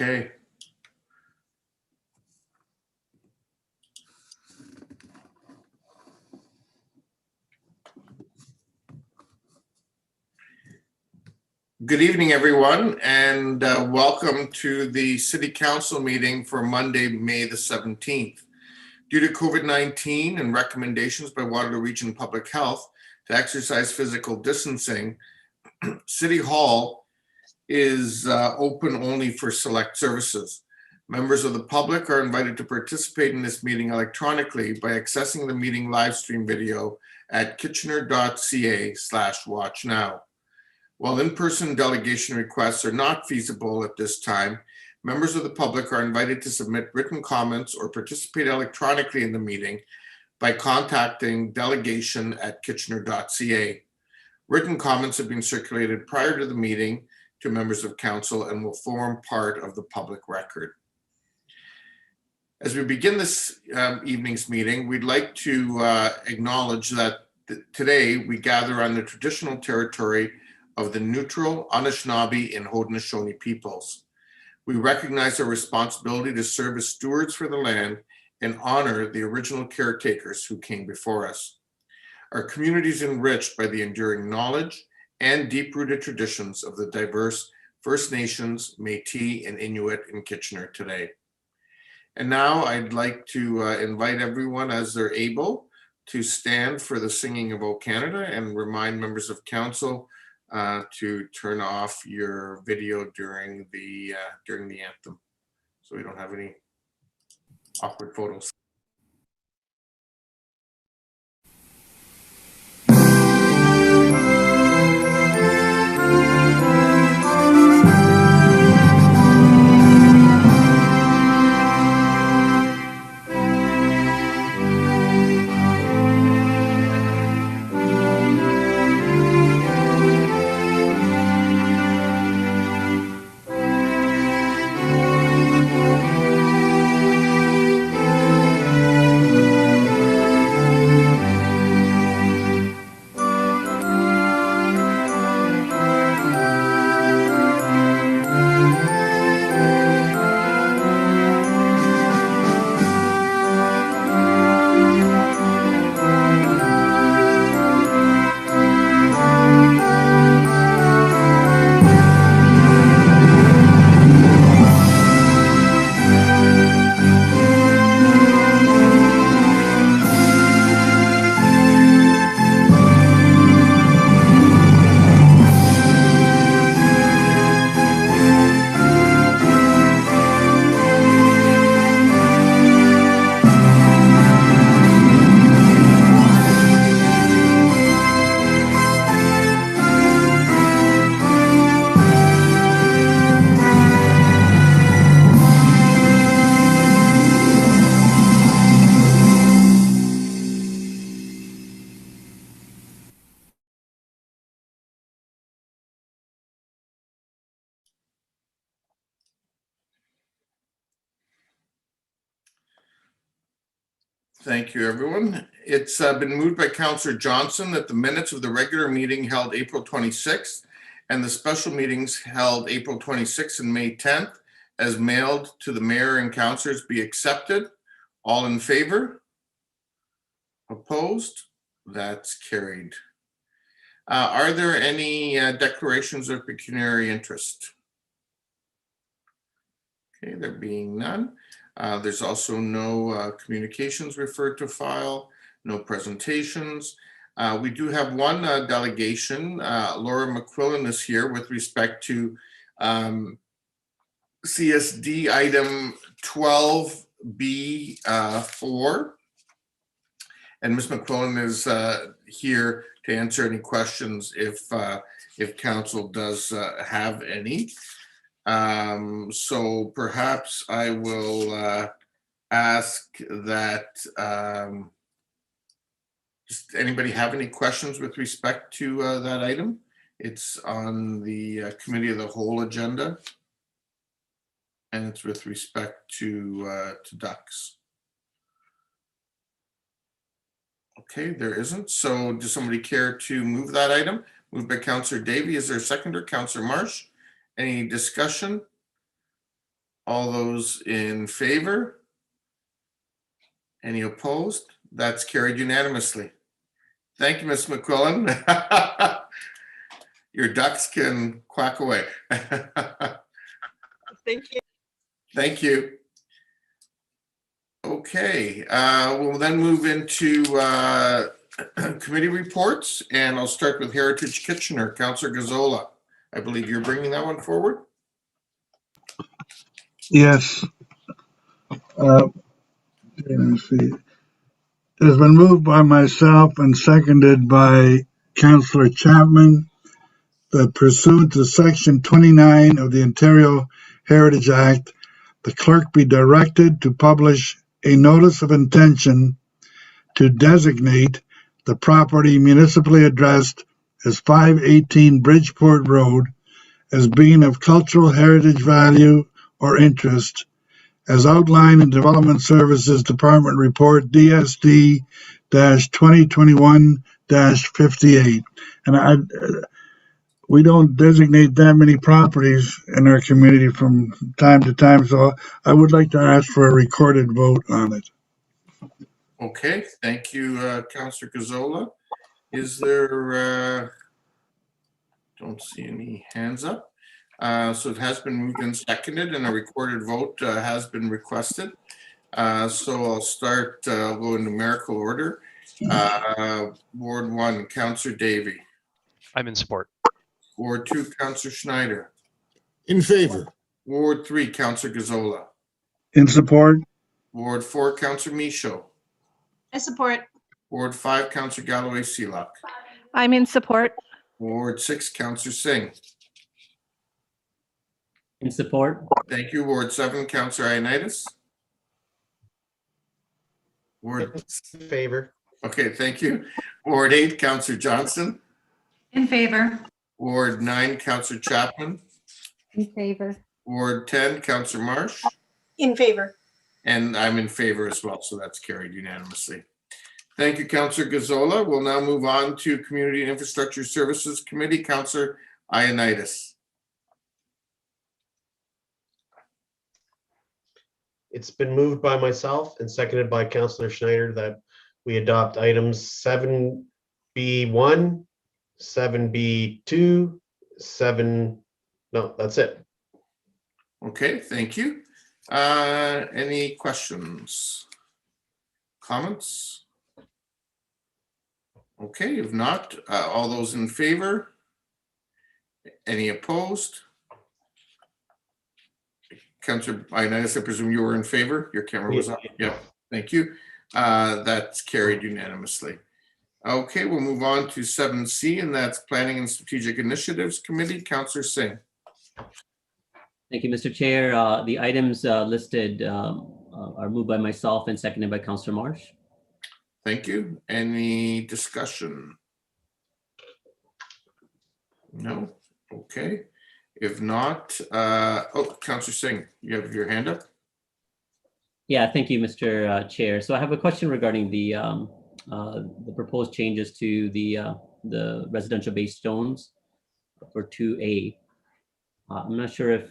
Okay. Good evening, everyone, and welcome to the City Council meeting for Monday, May the 17th. Due to COVID-19 and recommendations by Waterloo Region Public Health to exercise physical distancing, City Hall is open only for select services. Members of the public are invited to participate in this meeting electronically by accessing the meeting live stream video at kitchener.ca/watchnow. While in-person delegation requests are not feasible at this time, members of the public are invited to submit written comments or participate electronically in the meeting by contacting delegation@kitchener.ca. Written comments have been circulated prior to the meeting to members of council and will form part of the public record. As we begin this evening's meeting, we'd like to acknowledge that today we gather on the traditional territory of the Neutral, Anishinaabe, and Haudenosaunee peoples. We recognize our responsibility to serve as stewards for the land and honor the original caretakers who came before us. Our community is enriched by the enduring knowledge and deep-rooted traditions of the diverse First Nations, Métis, and Inuit in Kitchener today. And now I'd like to invite everyone, as they're able, to stand for the singing of O Canada and remind members of council to turn off your video during the anthem, so we don't have any awkward photos. Thank you, everyone. It's been moved by Councillor Johnson that the minutes of the regular meeting held April 26th and the special meetings held April 26th and May 10th as mailed to the mayor and councillors be accepted. All in favor? Opposed? That's carried. Are there any declarations of pecuniary interest? Okay, there being none. There's also no communications referred to file, no presentations. We do have one delegation. Laura McQuillan is here with respect to CSD item 12B4. And Ms. McQuillan is here to answer any questions if council does have any. So perhaps I will ask that just anybody have any questions with respect to that item? It's on the Committee of the Whole agenda, and it's with respect to ducks. Okay, there isn't. So does somebody care to move that item? Moved by Councillor Davey. Is there a seconder? Councillor Marsh. Any discussion? All those in favor? Any opposed? That's carried unanimously. Thank you, Ms. McQuillan. Your ducks can quack away. Thank you. Thank you. Okay, we'll then move into committee reports, and I'll start with Heritage Kitchener. Councillor Gazzola, I believe you're bringing that one forward. Yes. Let me see. It has been moved by myself and seconded by Councillor Chapman that pursuant to Section 29 of the Ontario Heritage Act, the clerk be directed to publish a notice of intention to designate the property municipally addressed as 518 Bridgeport Road as being of cultural heritage value or interest, as outlined in Development Services Department Report DSD-2021-58. And we don't designate that many properties in our community from time to time, so I would like to ask for a recorded vote on it. Okay, thank you, Councillor Gazzola. Is there, don't see any hands up. So it has been moved and seconded, and a recorded vote has been requested. So I'll start, go in numerical order. Ward 1, Councillor Davey. I'm in support. Ward 2, Councillor Schneider. In favor. Ward 3, Councillor Gazzola. In support? Ward 4, Councillor Michaud. I support. Ward 5, Councillor Galloway-Seelock. I'm in support. Ward 6, Councillor Singh. In support. Thank you. Ward 7, Councillor Ioannidis. Ward, In favor. okay, thank you. Ward 8, Councillor Johnson. In favor. Ward 9, Councillor Chapman. In favor. Ward 10, Councillor Marsh. In favor. And I'm in favor as well, so that's carried unanimously. Thank you, Councillor Gazzola. We'll now move on to Community and Infrastructure Services Committee. Councillor Ioannidis. It's been moved by myself and seconded by Councillor Schneider that we adopt items 7B1, 7B2, no, that's it. Okay, thank you. Any questions? Comments? Okay, if not, all those in favor? Any opposed? Councillor Ioannidis, I presume you were in favor? Your camera was up? Yep, thank you. That's carried unanimously. Okay, we'll move on to 7C, and that's Planning and Strategic Initiatives Committee. Councillor Singh. Thank you, Mr. Chair. The items listed are moved by myself and seconded by Councillor Marsh. Thank you. Any discussion? No? Okay. If not, oh, Councillor Singh, you have your hand up? Yeah, thank you, Mr. Chair. So I have a question regarding the proposed changes to the residential base zones for 2A. I'm not sure if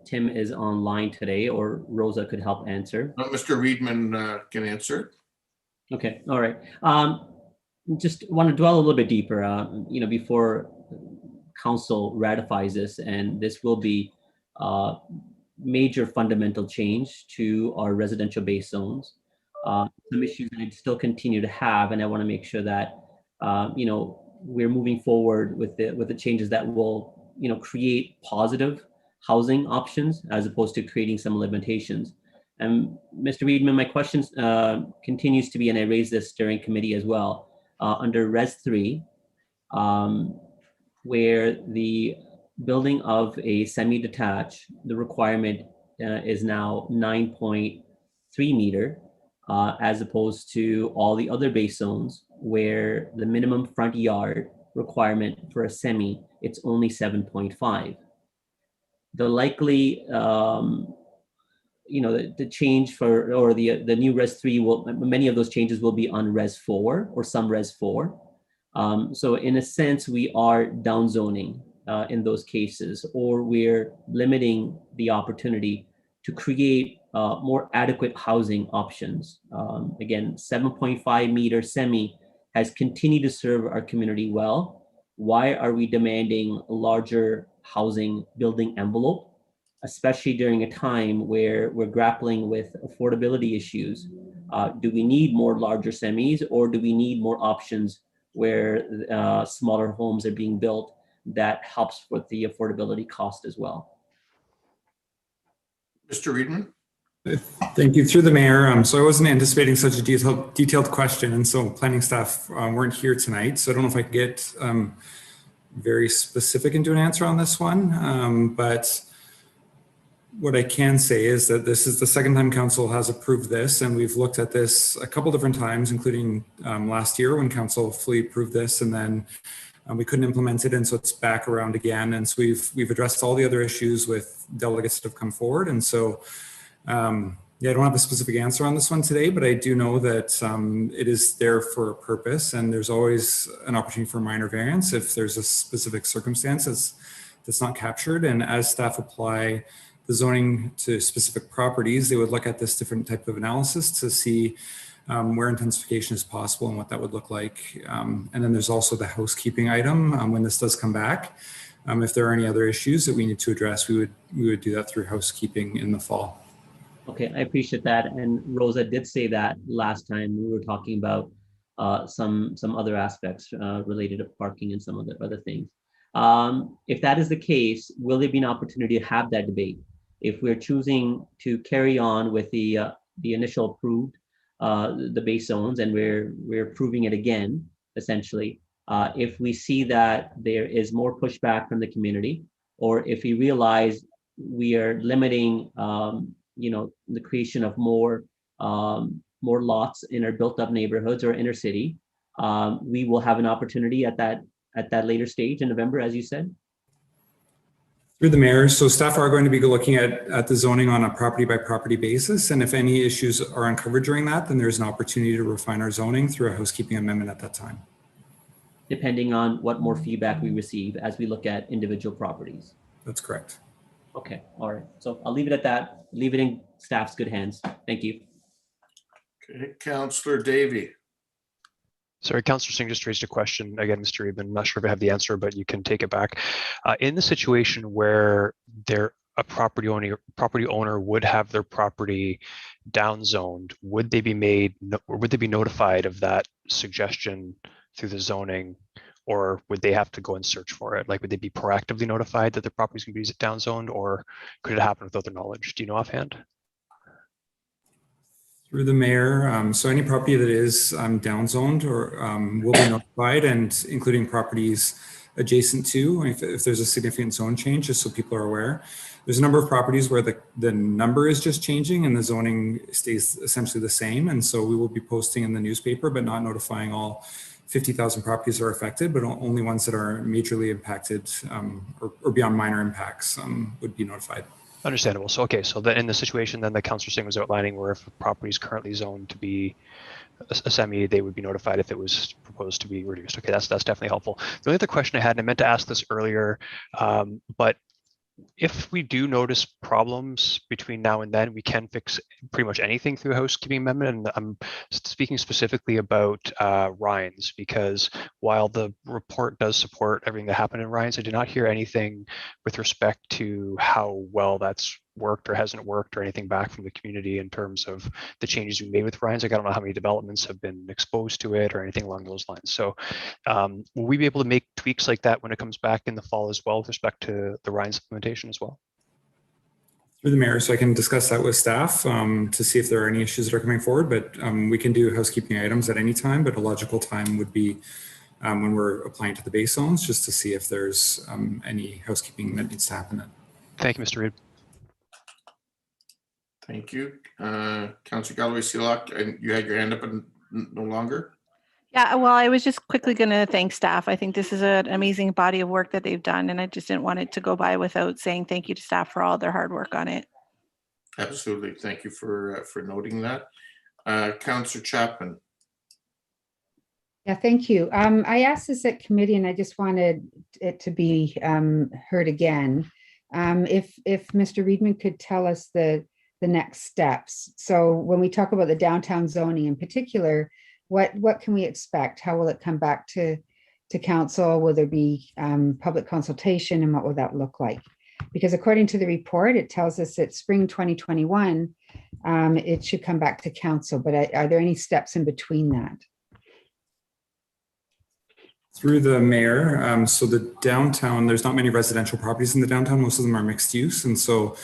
Tim is online today or Rosa could help answer. No, Mr. Reedman can answer. Okay, all right. Just want to dwell a little bit deeper, before council ratifies this, and this will be major fundamental change to our residential base zones. Some issues that I still continue to have, and I want to make sure that we're moving forward with the changes that will create positive housing options as opposed to creating some limitations. And Mr. Reedman, my question continues to be, and I raised this during committee as well, under Res 3, where the building of a semi-detached, the requirement is now 9.3 meter, as opposed to all the other base zones where the minimum front yard requirement for a semi, it's only 7.5. The likely, the change for, or the new Res 3 will, many of those changes will be on Res 4 or some Res 4. So in a sense, we are downzoning in those cases, or we're limiting the opportunity to create more adequate housing options. Again, 7.5 meter semi has continued to serve our community well. Why are we demanding a larger housing building envelope, especially during a time where we're grappling with affordability issues? Do we need more larger semis, or do we need more options where smaller homes are being built that helps with the affordability cost as well? Mr. Reedman? Thank you. Through the mayor. So I wasn't anticipating such a detailed question, and so planning staff weren't here tonight. So I don't know if I could get very specific into an answer on this one. But what I can say is that this is the second time council has approved this, and we've looked at this a couple different times, including last year when council fully approved this, and then we couldn't implement it, and so it's back around again. And so we've addressed all the other issues with delegates that have come forward, and so yeah, I don't have a specific answer on this one today, but I do know that it is there for a purpose, and there's always an opportunity for minor variance if there's a specific circumstance that's not captured. And as staff apply the zoning to specific properties, they would look at this different type of analysis to see where intensification is possible and what that would look like. And then there's also the housekeeping item when this does come back. If there are any other issues that we need to address, we would do that through housekeeping in the fall. Okay, I appreciate that. And Rosa did say that last time we were talking about some other aspects related to parking and some other things. If that is the case, will there be an opportunity to have that debate? If we're choosing to carry on with the initial approved, the base zones, and we're approving it again, essentially, if we see that there is more pushback from the community, or if we realize we are limiting the creation of more lots in our built-up neighborhoods or inner city, we will have an opportunity at that later stage in November, as you said. Through the mayor, so staff are going to be looking at the zoning on a property by property basis, and if any issues are uncovered during that, then there's an opportunity to refine our zoning through a housekeeping amendment at that time. Depending on what more feedback we receive as we look at individual properties. That's correct. Okay, all right. So I'll leave it at that. Leave it in staff's good hands. Thank you. Okay, Councillor Davey. Sorry, Councillor Singh just raised a question again, Mr. Reedman. I'm not sure if I have the answer, but you can take it back. In the situation where a property owner would have their property downzoned, would they be notified of that suggestion through the zoning, or would they have to go and search for it? Like, would they be proactively notified that their property is going to be downzoned, or could it happen without their knowledge? Do you know offhand? Through the mayor, so any property that is downzoned or will be notified, and including properties adjacent to, if there's a significant zone change, just so people are aware. There's a number of properties where the number is just changing and the zoning stays essentially the same. And so we will be posting in the newspaper, but not notifying all 50,000 properties are affected, but only ones that are majorly impacted or beyond minor impacts would be notified. Understandable. So, okay, so in the situation then that Councillor Singh was outlining, where if a property is currently zoned to be a semi, they would be notified if it was proposed to be reduced. Okay, that's definitely helpful. The only other question I had, and I meant to ask this earlier, but if we do notice problems between now and then, we can fix pretty much anything through a housekeeping amendment. And I'm speaking specifically about Rhines, because while the report does support everything that happened in Rhines, I did not hear anything with respect to how well that's worked or hasn't worked or anything back from the community in terms of the changes we made with Rhines. Like, I don't know how many developments have been exposed to it or anything along those lines. So will we be able to make tweaks like that when it comes back in the fall as well with respect to the Rhines implementation as well? Through the mayor, so I can discuss that with staff to see if there are any issues that are coming forward, but we can do housekeeping items at any time, but a logical time would be when we're applying to the base zones, just to see if there's any housekeeping that needs to happen then. Thank you, Mr. Reed. Thank you. Councillor Galloway-Seelock, and you had your hand up and no longer? Yeah, well, I was just quickly going to thank staff. I think this is an amazing body of work that they've done, and I just didn't want it to go by without saying thank you to staff for all their hard work on it. Absolutely. Thank you for noting that. Councillor Chapman. Yeah, thank you. I asked this at committee and I just wanted it to be heard again. If Mr. Reedman could tell us the next steps. So when we talk about the downtown zoning in particular, what can we expect? How will it come back to council? Will there be public consultation, and what will that look like? Because according to the report, it tells us that spring 2021, it should come back to council, but are there any steps in between that? Through the mayor, so the downtown, there's not many residential properties in the downtown. Most of them are mixed use. And so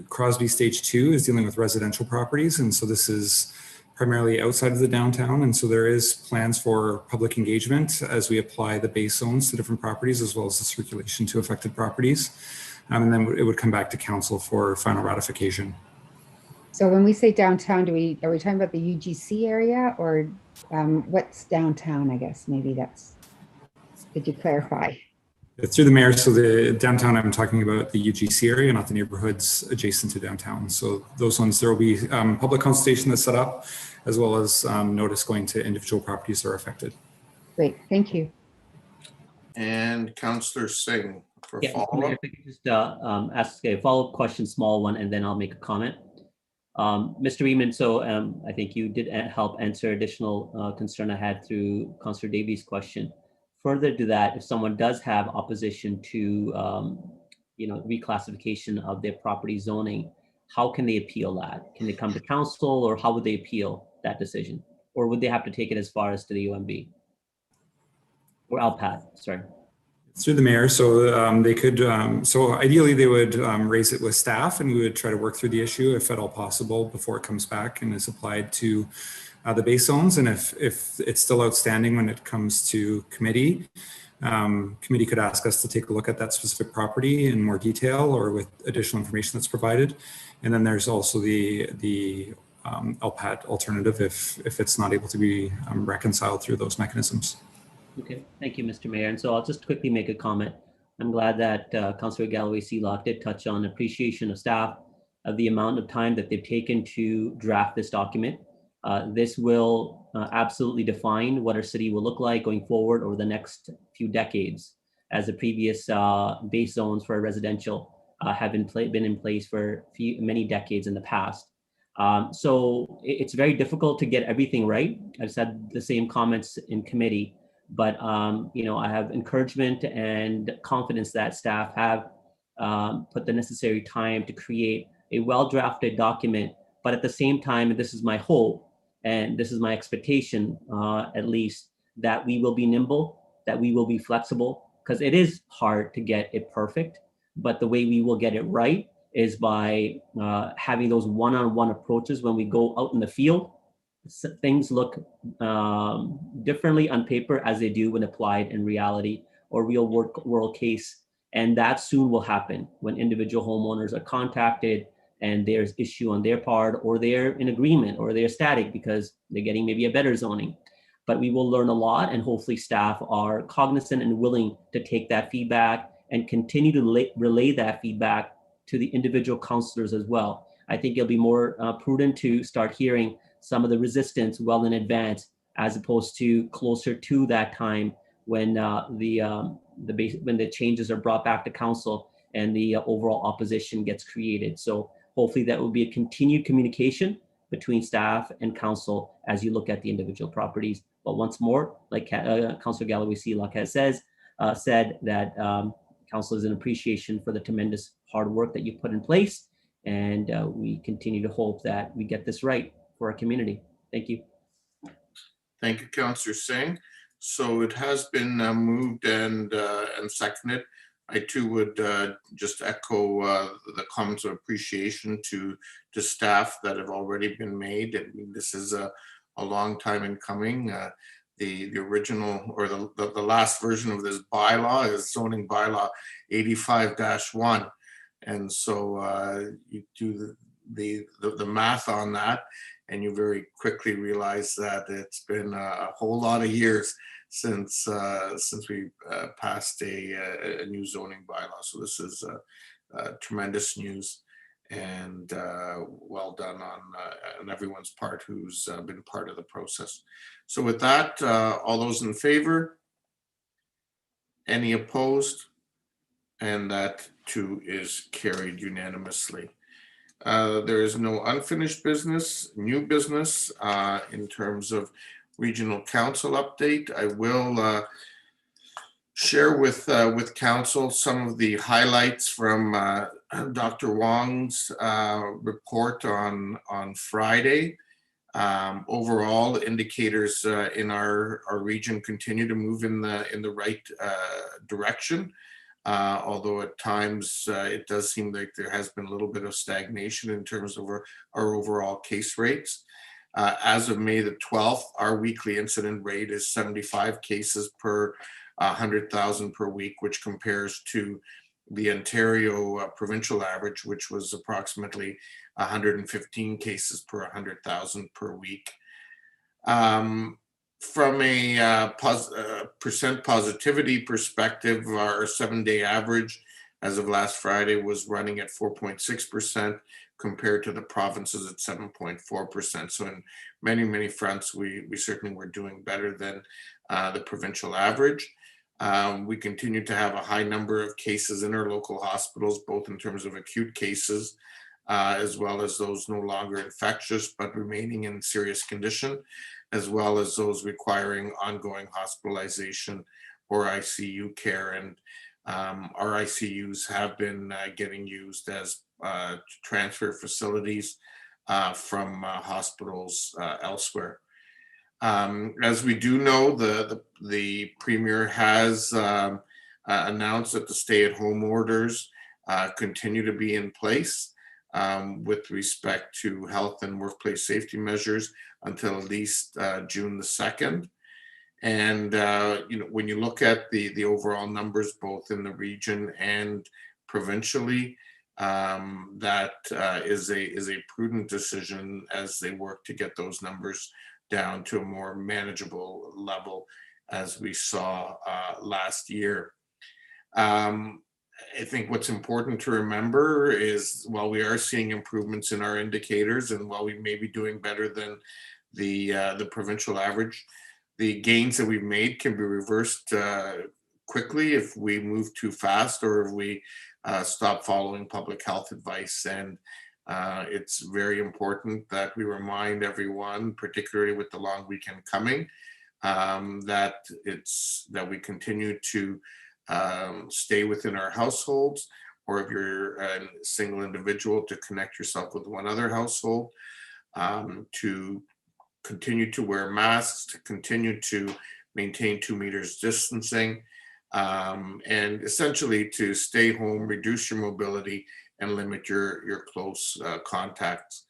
Crosby Stage 2 is dealing with residential properties. And so this is primarily outside of the downtown. And so there is plans for public engagement as we apply the base zones to different properties, as well as the circulation to affected properties. And then it would come back to council for final ratification. So when we say downtown, are we talking about the UGC area, or what's downtown? I guess maybe could you clarify? Through the mayor, so the downtown, I'm talking about the UGC area, not the neighborhoods adjacent to downtown. So those ones, there will be public consultation that's set up, as well as notice going to individual properties that are affected. Great, thank you. And Councillor Singh for Yeah, follow-up. if I could just ask a follow-up question, small one, and then I'll make a comment. Mr. Reedman, so I think you did help answer additional concern I had through Councillor Davies' question. Further to that, if someone does have opposition to reclassification of their property zoning, how can they appeal that? Can they come to council, or how would they appeal that decision? Or would they have to take it as far as to the UMB? Or LPAT, sorry. Through the mayor, so they could, so ideally they would raise it with staff, and we would try to work through the issue if at all possible before it comes back and is applied to the base zones. And if it's still outstanding when it comes to committee, committee could ask us to take a look at that specific property in more detail or with additional information that's provided. And then there's also the LPAT alternative if it's not able to be reconciled through those mechanisms. Okay, thank you, Mr. Mayor. And so I'll just quickly make a comment. I'm glad that Councillor Galloway-Sealock did touch on appreciation of staff, of the amount of time that they've taken to draft this document. This will absolutely define what our city will look like going forward over the next few decades, as the previous base zones for residential have been in place for many decades in the past. So it's very difficult to get everything right. I've said the same comments in committee. But I have encouragement and confidence that staff have put the necessary time to create a well-drafted document. But at the same time, and this is my hope, and this is my expectation, at least, that we will be nimble, that we will be flexible, because it is hard to get it perfect. But the way we will get it right is by having those one-on-one approaches when we go out in the field. Things look differently on paper as they do when applied in reality or real world case. And that soon will happen when individual homeowners are contacted and there's issue on their part, or they're in agreement, or they're ecstatic because they're getting maybe a better zoning. But we will learn a lot, and hopefully staff are cognizant and willing to take that feedback and continue to relay that feedback to the individual councillors as well. I think it'll be more prudent to start hearing some of the resistance well in advance, as opposed to closer to that time when when the changes are brought back to council and the overall opposition gets created. So hopefully that will be a continued communication between staff and council as you look at the individual properties. But once more, like Councillor Galloway-Sealock has said that council is an appreciation for the tremendous hard work that you put in place, and we continue to hope that we get this right for our community. Thank you. Thank you, Councillor Singh. So it has been moved and seconded. I too would just echo the comments of appreciation to staff that have already been made. I mean, this is a long time in coming. The original, or the last version of this bylaw is zoning bylaw 85-1. And so you do the math on that, and you very quickly realize that it's been a whole lot of years since we passed a new zoning bylaw. So this is tremendous news. and well done on everyone's part who's been part of the process. So with that, all those in favor? Any opposed? And that too is carried unanimously. There is no unfinished business, new business in terms of regional council update. I will share with council some of the highlights from Dr. Wong's report on Friday. Overall, indicators in our region continue to move in the right direction. Although at times it does seem like there has been a little bit of stagnation in terms of our overall case rates. As of May the 12th, our weekly incident rate is 75 cases per 100,000 per week, which compares to the Ontario provincial average, which was approximately 115 cases per 100,000 per week. From a percent positivity perspective, our 7-day average as of last Friday was running at 4.6% compared to the provinces at 7.4%. So in many fronts, we certainly were doing better than the provincial average. We continue to have a high number of cases in our local hospitals, both in terms of acute cases, as well as those no longer infectious but remaining in serious condition, as well as those requiring ongoing hospitalization or ICU care. And our ICUs have been getting used as transfer facilities from hospitals elsewhere. As we do know, the Premier has announced that the stay-at-home orders continue to be in place with respect to health and workplace safety measures until at least June the 2nd. And when you look at the overall numbers, both in the region and provincially, that is a prudent decision as they work to get those numbers down to a more manageable level, as we saw last year. I think what's important to remember is while we are seeing improvements in our indicators and while we may be doing better than the provincial average, the gains that we've made can be reversed quickly if we move too fast or if we stop following public health advice. And it's very important that we remind everyone, particularly with the long weekend coming, that we continue to stay within our households, or if you're a single individual, to connect yourself with one other household, to continue to wear masks, to continue to maintain 2 meters distancing, and essentially to stay home, reduce your mobility, and limit your close contacts.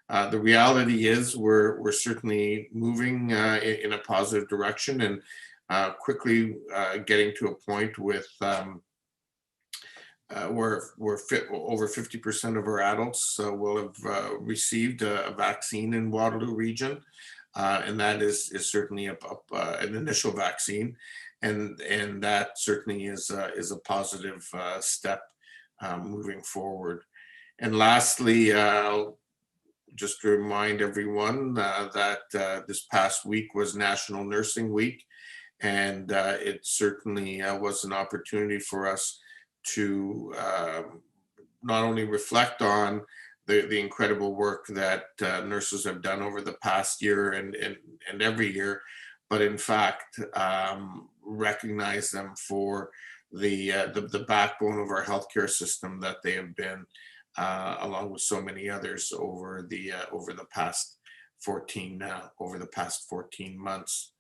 The reality is we're certainly moving in a positive direction and quickly getting to a point with where over 50% of our adults will have received a vaccine in Waterloo region, and that is certainly an initial vaccine, and that certainly is a positive step moving forward. And lastly, just to remind everyone that this past week was National Nursing Week, and it certainly was an opportunity for us to not only reflect on the incredible work that nurses have done over the past year and every year, but in fact recognize them for the backbone of our healthcare system that they have been, along with so many others over the past 14 months.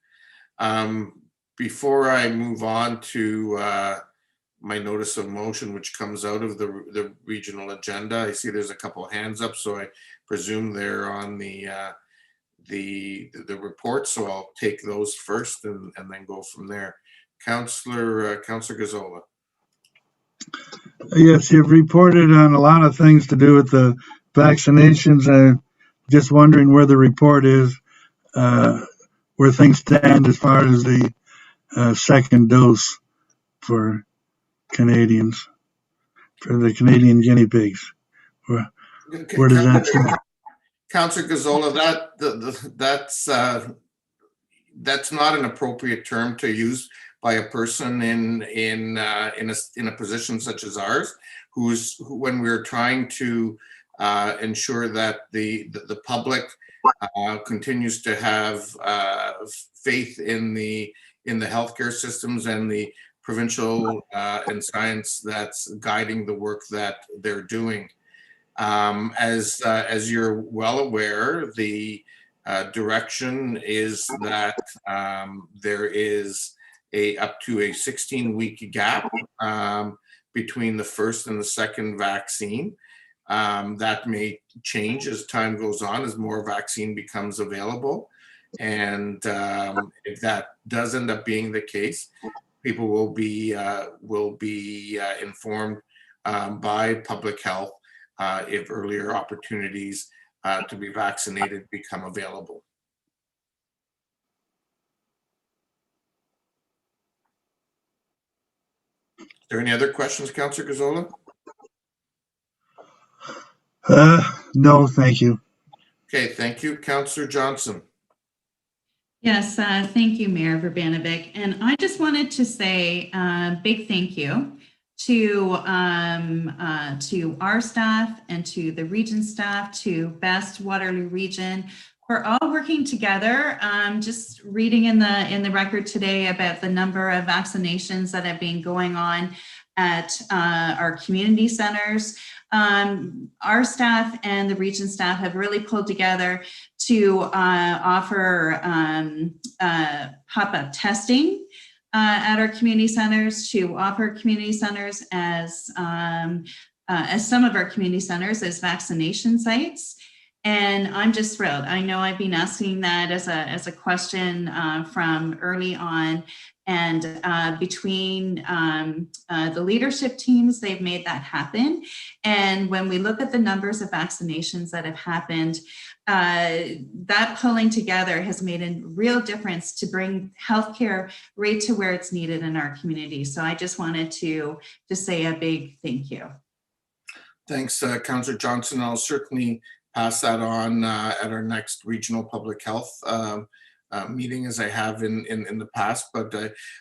Before I move on to my notice of motion, which comes out of the regional agenda, I see there's a couple of hands up, so I presume they're on the report. So I'll take those first and then go from there. Councillor Gazzola. Yes, you've reported on a lot of things to do with the vaccinations. I'm just wondering where the report is, where things stand as far as the second dose for Canadians, for the Canadian guinea pigs. Where does that stand? Councillor Gazzola, that's not an appropriate term to use by a person in a position such as ours, who when we're trying to ensure that the public continues to have faith in the healthcare systems and the provincial and science that's guiding the work that they're doing. As you're well aware, the direction is that there is up to a 16-week gap between the first and the second vaccine. That may change as time goes on, as more vaccine becomes available. And if that does end up being the case, people will be informed by public health if earlier opportunities to be vaccinated become available. Is there any other questions, Councillor Gazzola? No, thank you. Okay, thank you. Councillor Johnson. Yes, thank you, Mayor Verbanovic. And I just wanted to say a big thank you to our staff and to the region staff, to Best Waterloo Region, for all working together. Just reading in the record today about the number of vaccinations that have been going on at our community centers. Our staff and the region staff have really pulled together to offer pop-up testing at our community centers, to offer community centers as some of our community centers as vaccination sites. And I'm just thrilled. I know I've been asking that as a question from early on. And between the leadership teams, they've made that happen. And when we look at the numbers of vaccinations that have happened, that pulling together has made a real difference to bring healthcare right to where it's needed in our community. So I just wanted to say a big thank you. Thanks, Councillor Johnson. I'll certainly pass that on at our next regional public health meeting, as I have in the past. But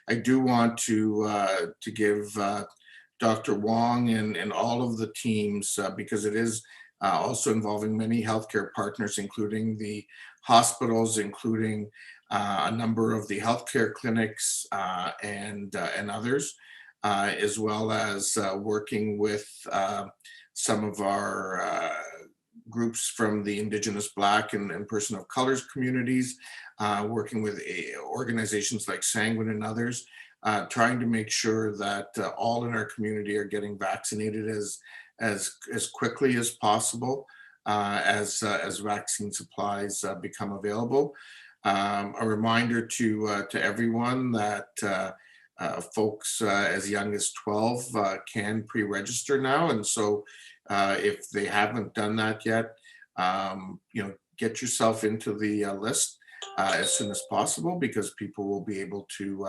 I do want to give Dr. Wong and all of the teams, because it is also involving many healthcare partners, including the hospitals, including a number of the healthcare clinics and others, as well as working with some of our groups from the Indigenous, Black, and person of colors communities, working with organizations like Sanguine and others, trying to make sure that all in our community are getting vaccinated as quickly as possible as vaccine supplies become available. A reminder to everyone that folks as young as 12 can pre-register now, and so if they haven't done that yet, get yourself into the list as soon as possible, because people will be able to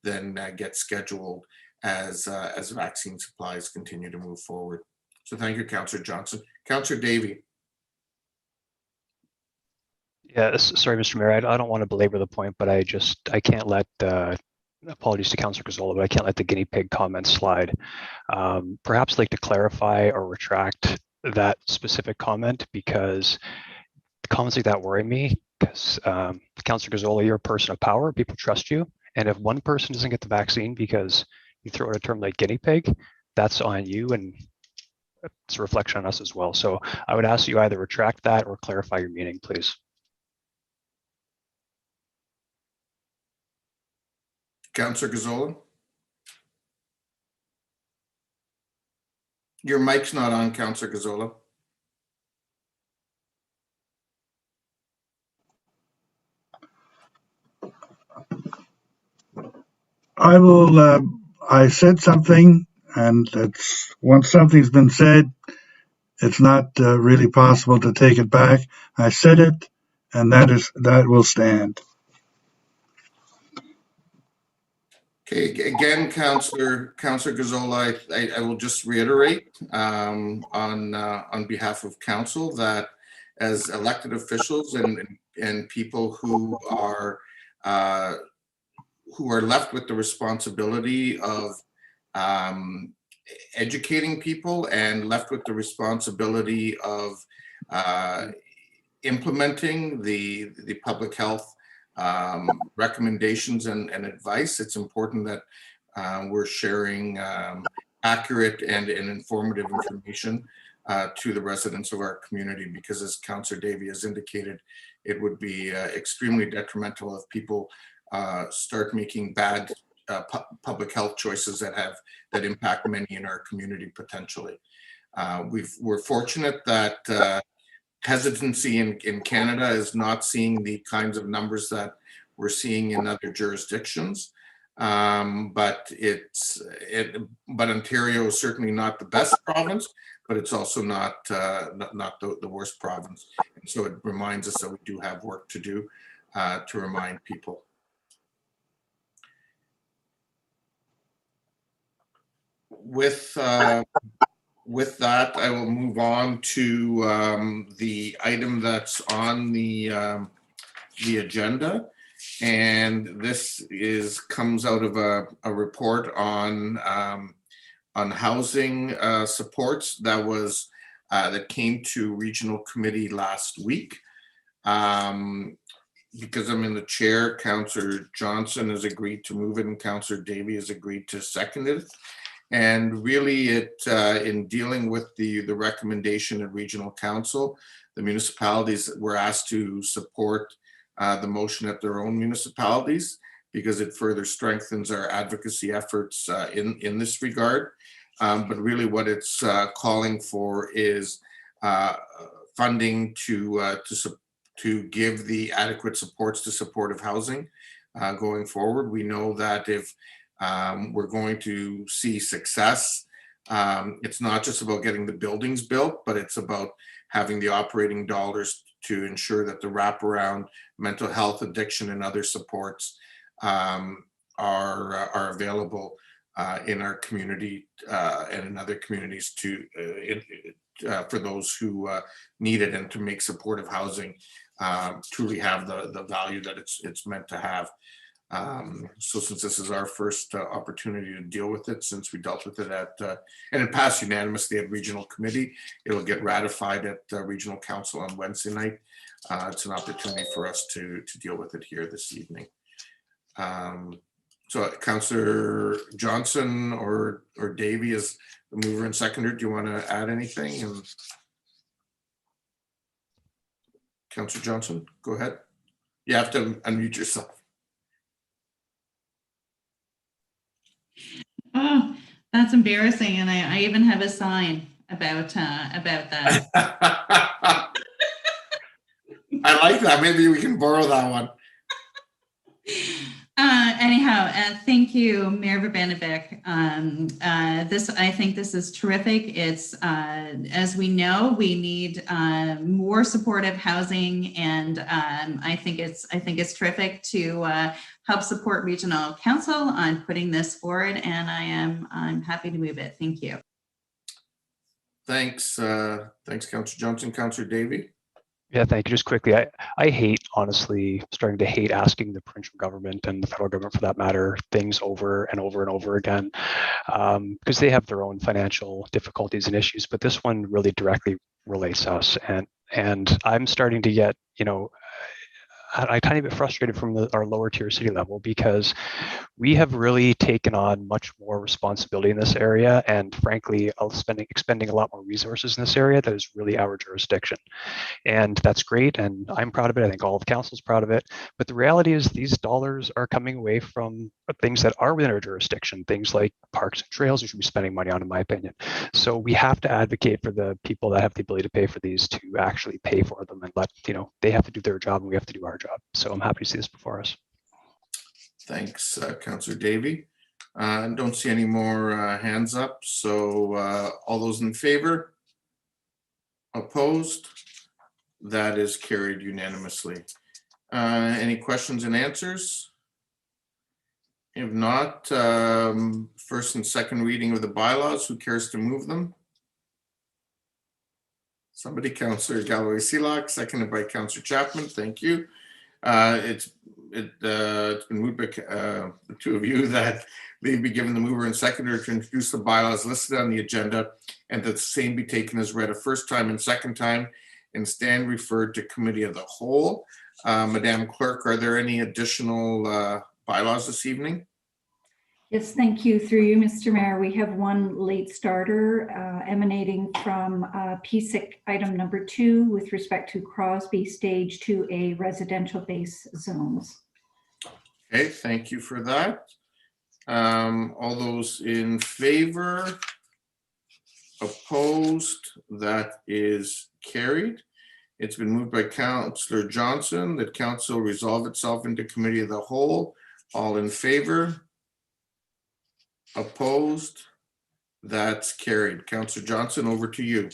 then get scheduled as vaccine supplies continue to move forward. So thank you, Councillor Johnson. Councillor Davey. Yeah, sorry, Mr. Mayor, I don't want to belabor the point, but I can't let, apologies to Councillor Gazzola, but I can't let the guinea pig comment slide. Perhaps like to clarify or retract that specific comment, because comments like that worry me, because Councillor Gazzola, you're a person of power, people trust you. And if one person doesn't get the vaccine because you throw out a term like guinea pig, that's on you, and it's a reflection on us as well. So I would ask you either retract that or clarify your meaning, please. Councillor Gazzola. Your mic's not on, Councillor Gazzola. I said something, and it's once something's been said, it's not really possible to take it back. I said it, and that will stand. Okay, again, Councillor Gazzola, I will just reiterate on behalf of council that as elected officials and people who are left with the responsibility of educating people and left with the responsibility of implementing the public health recommendations and advice. It's important that we're sharing accurate and informative information to the residents of our community, because as Councillor Davey has indicated, it would be extremely detrimental if people start making bad public health choices that impact many in our community potentially. We're fortunate that hesitancy in Canada is not seeing the kinds of numbers that we're seeing in other jurisdictions. But Ontario is certainly not the best province, but it's also not the worst province. And so it reminds us that we do have work to do to remind people. With that, I will move on to the item that's on the agenda, and this comes out of a report on housing supports that came to regional committee last week. Because I'm in the chair, Councillor Johnson has agreed to move it, and Councillor Davey has agreed to second it. And really, in dealing with the recommendation at Regional Council, the municipalities were asked to support the motion at their own municipalities, because it further strengthens our advocacy efforts in this regard. But really, what it's calling for is funding to give the adequate supports to supportive housing going forward. We know that if we're going to see success, it's not just about getting the buildings built, but it's about having the operating dollars to ensure that the wraparound mental health, addiction, and other supports are available in our community and in other communities for those who need it, and to make supportive housing truly have the value that it's meant to have. So since this is our first opportunity to deal with it, since we dealt with it and it passed unanimously at regional committee, it'll get ratified at regional council on Wednesday night. It's an opportunity for us to deal with it here this evening. So Councillor Johnson or Davey is the mover and seconder. Do you want to add anything? And Councillor Johnson, go ahead. You have to unmute yourself. Oh, that's embarrassing. And I even have a sign about that. I like that. Maybe we can borrow that one. Anyhow, thank you, Mayor Verbanevik. I think this is terrific. It's as we know, we need more supportive housing, and I think it's terrific to help support Regional Council on putting this forward, and I'm happy to move it. Thank you. Thanks, Councillor Johnson. Councillor Davey. Yeah, thank you. Just quickly, I hate, honestly, starting to hate asking the provincial government and the federal government, for that matter, things over and over and over again, because they have their own financial difficulties and issues. But this one really directly relates to us, and I'm starting to get, a tiny bit frustrated from our lower tier city level, because we have really taken on much more responsibility in this area, and frankly, expending a lot more resources in this area that is really our jurisdiction. And that's great, and I'm proud of it. I think all of council's proud of it. But the reality is these dollars are coming away from things that are within our jurisdiction, things like parks and trails we should be spending money on, in my opinion. So we have to advocate for the people that have the ability to pay for these to actually pay for them, and let, they have to do their job and we have to do our job. So I'm happy to see this before us. Thanks, Councillor Davey. Don't see any more hands up. So all those in favor? Opposed? That is carried unanimously. Any questions and answers? If not, first and second reading of the bylaws, who cares to move them? Somebody, Councillor Galloway Seelock, seconded by Councillor Chapman. Thank you. It's been moved by the two of you that they be given the mover and seconder to introduce the bylaws listed on the agenda and that the same be taken as read a first time and second time and stand referred to committee of the whole. Madam Clerk, are there any additional bylaws this evening? Yes, thank you. Through you, Mr. Mayor, we have one late starter emanating from PSIC item number 2 with respect to Crosby Stage 2A residential base zones. Okay, thank you for that. All those in favor? Opposed? That is carried. It's been moved by Councillor Johnson that council resolve itself into committee of the whole. All in favor? Opposed? That's carried. Councillor Johnson, over to you.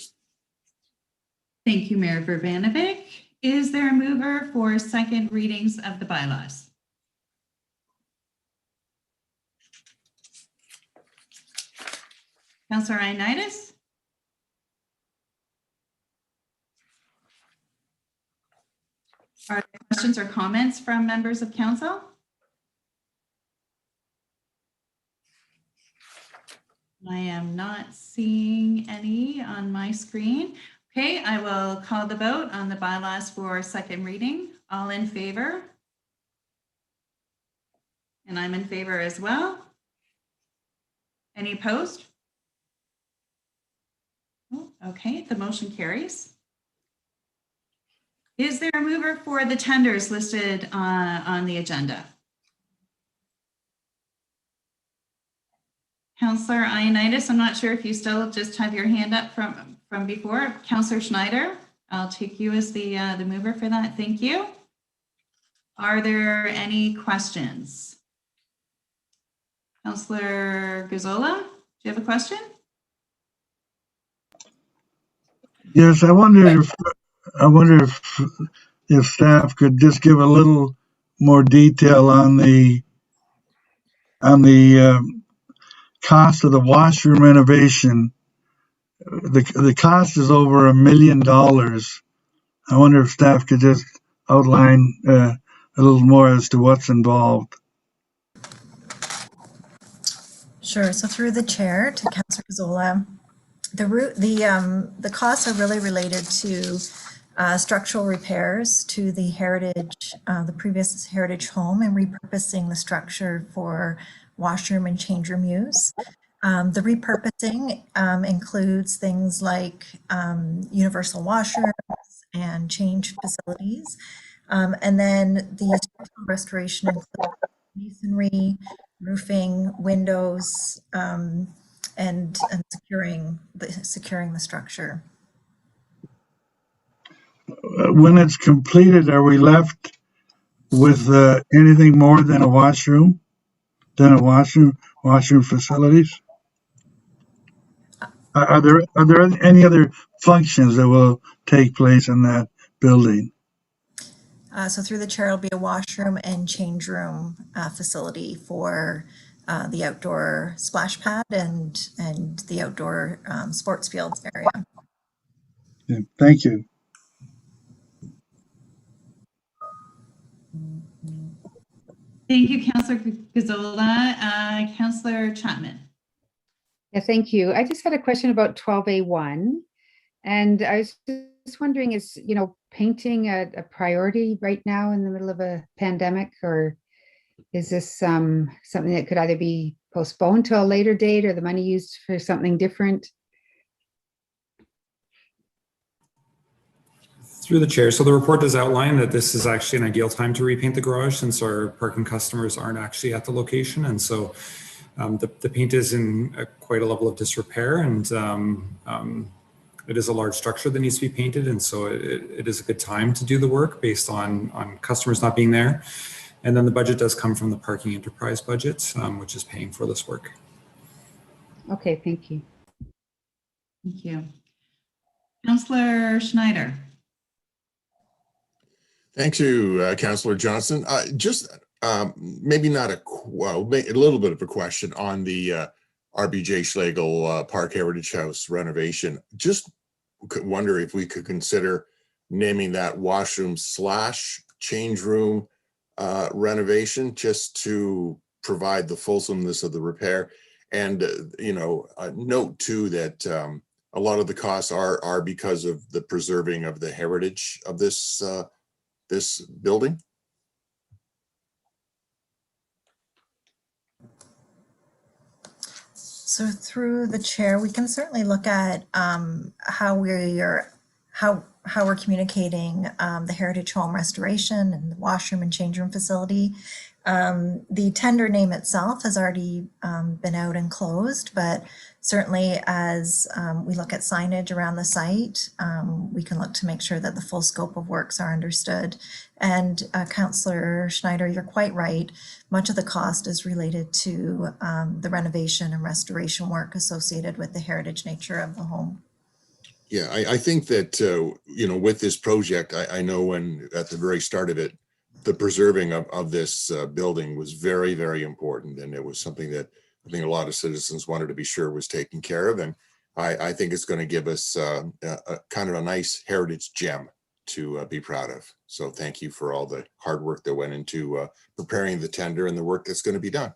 Thank you, Mayor Verbanovic. Is there a mover for second readings of the bylaws? Councillor Ioannidis? Are there questions or comments from members of council? I am not seeing any on my screen. Okay, I will call the vote on the bylaws for second reading. All in favor? And I'm in favor as well. Any opposed? Oh, okay, the motion carries. Is there a mover for the tenders listed on the agenda? Councillor Ioannidis, I'm not sure if you still just have your hand up from before. Councillor Schneider, I'll take you as the mover for that. Thank you. Are there any questions? Councillor Gazzola, do you have a question? Yes, I wonder if staff could just give a little more detail on the cost of the washroom renovation. The cost is over $1 million. I wonder if staff could just outline a little more as to what's involved. Sure. So through the chair to Councillor Gazzola, the costs are really related to structural repairs to the heritage, the previous heritage home, and repurposing the structure for washroom and change room use. The repurposing includes things like universal washrooms and change facilities. And then the structural restoration includes masonry, roofing, windows, and securing the structure. When it's completed, are we left with anything more than a washroom? Washroom facilities? Are there any other functions that will take place in that building? So through the chair, it'll be a washroom and change room facility for the outdoor splash pad and the outdoor sports fields area. Yeah, thank you. Thank you, Councillor Gazzola. Councillor Chapman. Yeah, thank you. I just had a question about 12A1. And I was just wondering, is, painting a priority right now in the middle of a pandemic, or is this something that could either be postponed to a later date or the money used for something different? Through the chair. So the report does outline that this is actually an ideal time to repaint the garage since our parking customers aren't actually at the location. And so the paint is in quite a level of disrepair, and it is a large structure that needs to be painted. And so it is a good time to do the work based on customers not being there. And then the budget does come from the parking enterprise budget, which is paying for this work. Okay, thank you. Thank you. Councillor Schneider. Thank you, Councillor Johnson. Just maybe not a little bit of a question on the RBJ Schlegel Park Heritage House renovation. Just wonder if we could consider naming that washroom / change room renovation, just to provide the fulsomeness of the repair. And, note too that a lot of the costs are because of the preserving of the heritage of this building. So through the chair, we can certainly look at how we're communicating the Heritage Home restoration and the washroom and change room facility. The tender name itself has already been out and closed, but certainly as we look at signage around the site, we can look to make sure that the full scope of works are understood. And Councillor Schneider, you're quite right. Much of the cost is related to the renovation and restoration work associated with the heritage nature of the home. Yeah, I think that, with this project, I know when at the very start of it, the preserving of this building was very, very important. And it was something that I think a lot of citizens wanted to be sure was taken care of. And I think it's going to give us a kind of a nice heritage gem to be proud of. So thank you for all the hard work that went into preparing the tender and the work that's going to be done.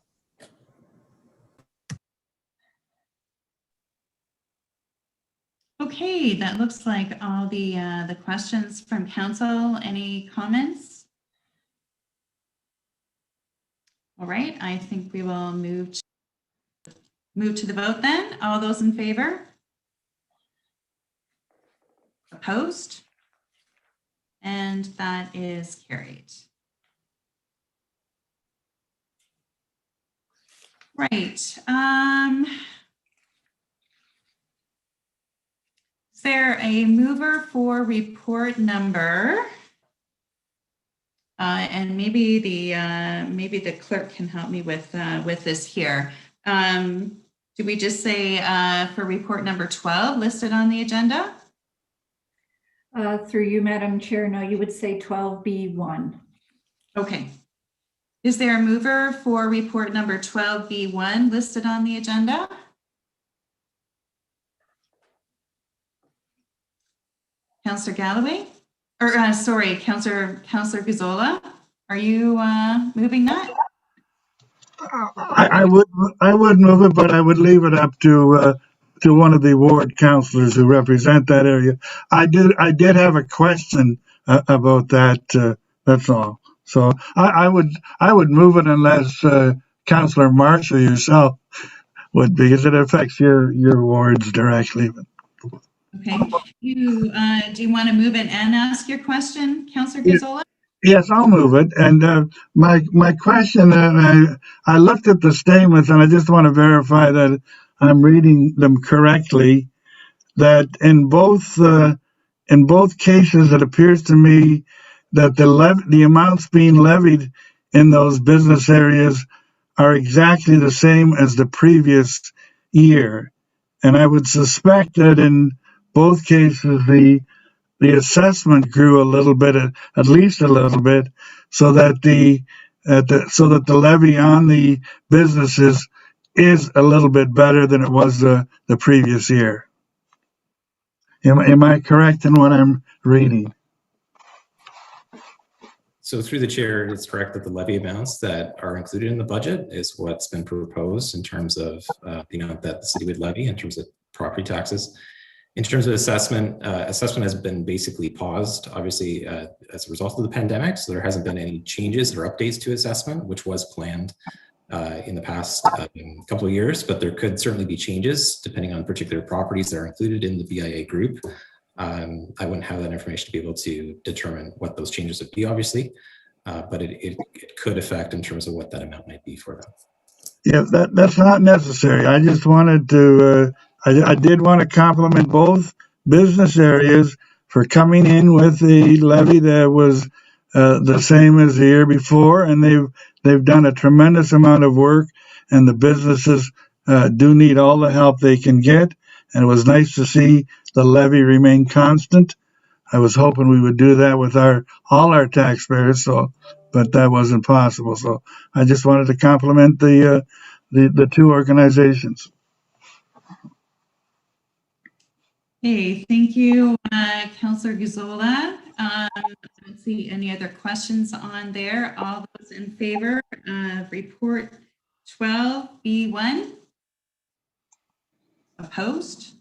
Okay, that looks like all the questions from council. Any comments? All right, I think we will move to the vote then. All those in favor? Opposed? And that is carried. Right. Is there a mover for report number? And maybe the clerk can help me with this here. Do we just say for report number 12 listed on the agenda? Through you, Madam Chair, no, you would say 12B1. Okay. Is there a mover for report number 12B1 listed on the agenda? Councillor Galloway? Or sorry, Councillor Gazzola, are you moving that? I would move it, but I would leave it up to one of the ward councillors who represent that area. I did have a question about that. That's all. So I would move it unless Councillor Marshall yourself would, because it affects your wards directly. Okay. Do you want to move it and ask your question, Councillor Gazzola? Yes, I'll move it. And my question, I looked at the statements and I just want to verify that I'm reading them correctly, that in both cases, it appears to me that the amounts being levied in those business areas are exactly the same as the previous year. And I would suspect that in both cases, the assessment grew a little bit, at least a little bit, so that the levy on the businesses is a little bit better than it was the previous year. Am I correct in what I'm reading? So through the chair, it's correct that the levy amounts that are included in the budget is what's been proposed in terms of the amount that the city would levy in terms of property taxes. In terms of assessment, assessment has been basically paused, obviously, as a result of the pandemic. So there hasn't been any changes or updates to assessment, which was planned in the past couple of years, but there could certainly be changes depending on particular properties that are included in the BIA group. I wouldn't have that information to be able to determine what those changes would be, obviously, but it could affect in terms of what that amount might be for them. Yeah, that's not necessary. I just wanted to, I did want to compliment both business areas for coming in with the levy that was the same as the year before, and they've done a tremendous amount of work, and the businesses do need all the help they can get. And it was nice to see the levy remain constant. I was hoping we would do that with all our taxpayers. So but that wasn't possible. So I just wanted to compliment the two organizations. Hey, thank you, Councillor Gazzola. Let's see, any other questions on there? All those in favor of report 12B1? Opposed?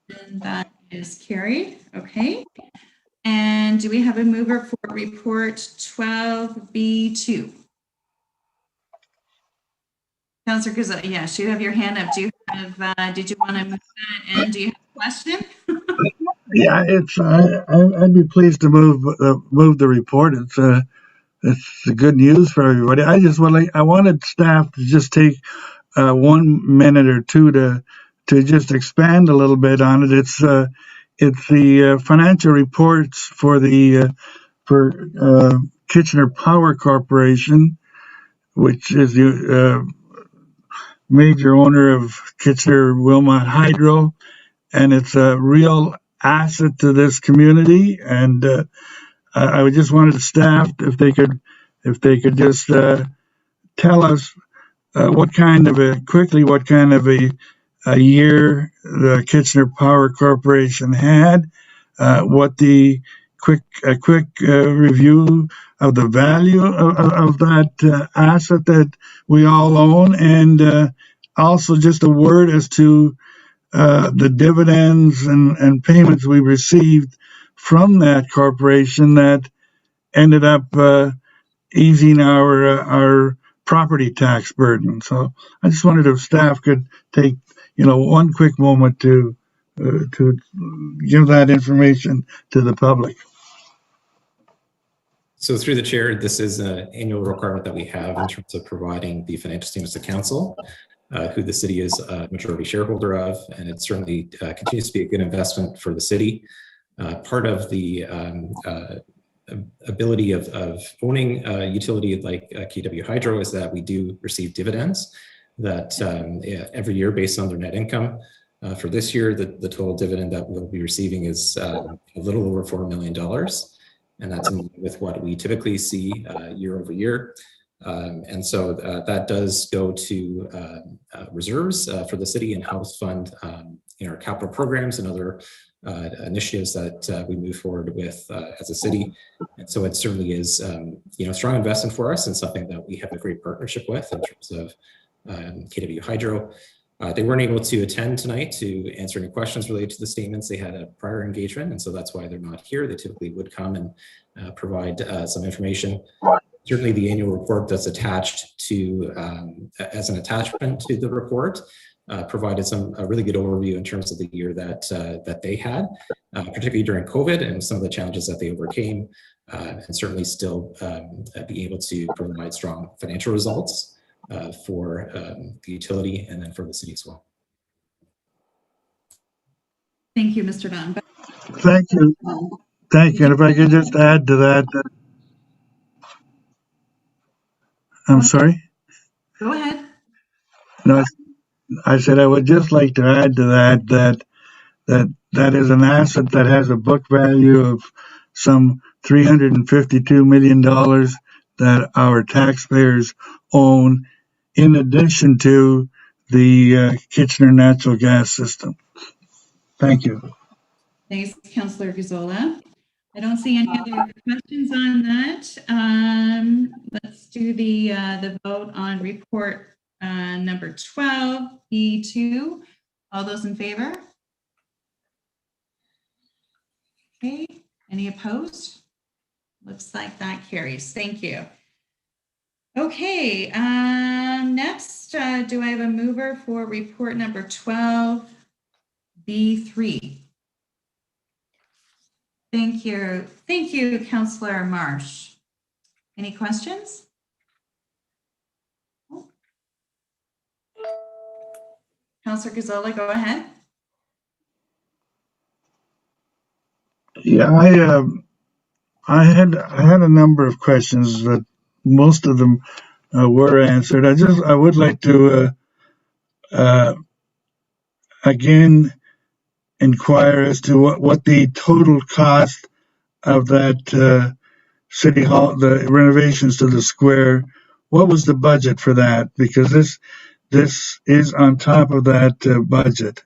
And that is carried. Okay. And do we have a mover for report 12B2? Councillor Gazzola, yes, you have your hand up. Do you have, did you want to move that? And do you have a question? Yeah, I'd be pleased to move the report. It's good news for everybody. I wanted staff to just take 1 minute or two to just expand a little bit on it. It's the financial reports for Kitchener Power Corporation, which is the major owner of Kitchener Wilmot Hydro, and it's a real asset to this community. And I just wanted the staff, if they could just tell us what kind of a year the Kitchener Power Corporation had, what the quick review of the value of that asset that we all own, and also just a word as to the dividends and payments we received from that corporation that ended up easing our property tax burden. So I just wondered if staff could take, one quick moment to give that information to the public. So through the chair, this is an annual requirement that we have in terms of providing the financial statements to council, who the city is a majority shareholder of, and it certainly continues to be a good investment for the city. Part of the ability of owning a utility like KW Hydro is that we do receive dividends that every year based on their net income. For this year, the total dividend that we'll be receiving is a little over $4 million. And that's in line with what we typically see year over year. And so that does go to reserves for the city and helps fund our capital programs and other initiatives that we move forward with as a city. And so it certainly is a strong investment for us and something that we have a great partnership with in terms of KW Hydro. They weren't able to attend tonight to answer any questions related to the statements. They had a prior engagement, and so that's why they're not here. They typically would come and provide some information. Certainly the annual report that's attached to, as an attachment to the report, provided a really good overview in terms of the year that they had, particularly during COVID and some of the challenges that they overcame, and certainly still be able to provide strong financial results for the utility and then for the city as well. Thank you, Mr. Dunn. Thank you. Thank you. And if I could just add to that, I'm sorry? Go ahead. No, I said I would just like to add to that is an asset that has a book value of some $352 million that our taxpayers own, in addition to the Kitchener natural gas system. Thank you. Thanks, Councillor Gazzola. I don't see any other questions on that. Let's do the vote on report number 12B2. All those in favor? Okay. Any opposed? Looks like that carries. Thank you. Okay. Next, do I have a mover for report number 12B3? Thank you. Thank you, Councillor Marsh. Any questions? Councillor Gazzola, go ahead. Yeah, I had a number of questions that most of them were answered. I would like to again inquire as to what the total cost of that City Hall, the renovations to the square. What was the budget for that? Because this is on top of that budget.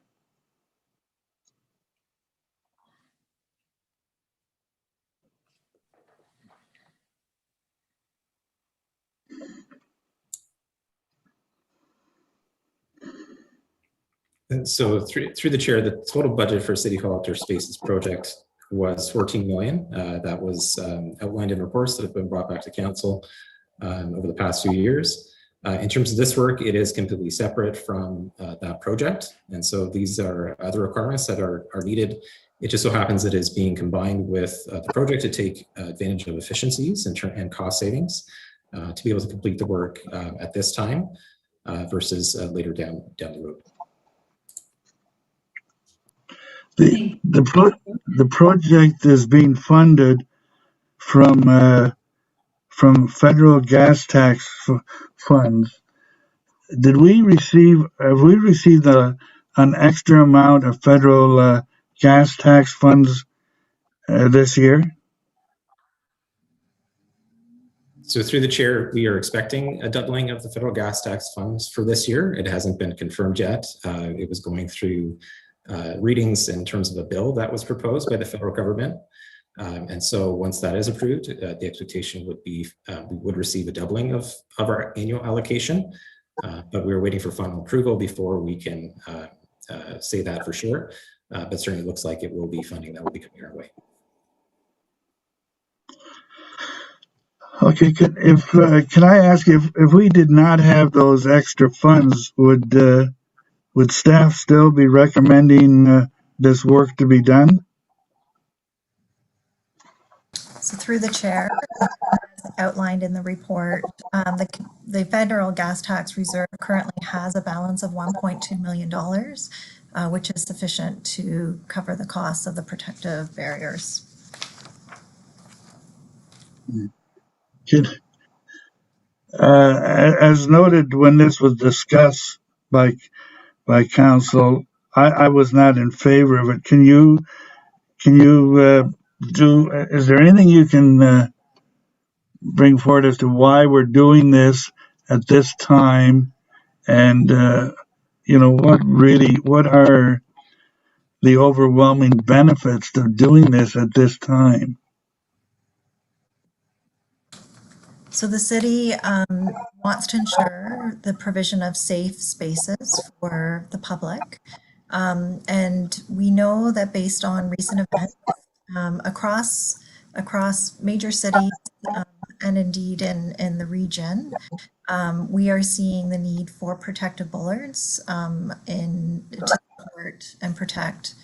And so through the chair, the total budget for City Hall Outdoor Spaces project was 14 million. That was outlined in reports that have been brought back to council over the past few years. In terms of this work, it is completely separate from that project. And so these are other requirements that are needed. It just so happens that it is being combined with the project to take advantage of efficiencies and cost savings to be able to complete the work at this time versus later down the road. The project is being funded from federal gas tax funds. Have we received an extra amount of federal gas tax funds this year? So through the chair, we are expecting a doubling of the federal gas tax funds for this year. It hasn't been confirmed yet. It was going through readings in terms of a bill that was proposed by the federal government. And so once that is approved, the expectation would be we would receive a doubling of our annual allocation, but we're waiting for final approval before we can say that for sure. But certainly looks like it will be funding that will be coming our way. Okay, can I ask if we did not have those extra funds, would staff still be recommending this work to be done? So through the chair, as outlined in the report, the federal gas tax reserve currently has a balance of $1.2 million, which is sufficient to cover the costs of the protective barriers. As noted when this was discussed by council, I was not in favor of it. Can you is there anything you can bring forward as to why we're doing this at this time? And what are the overwhelming benefits of doing this at this time? So the city wants to ensure the provision of safe spaces for the public. And we know that based on recent events across major cities and indeed in the region, we are seeing the need for protective bollards to support and protect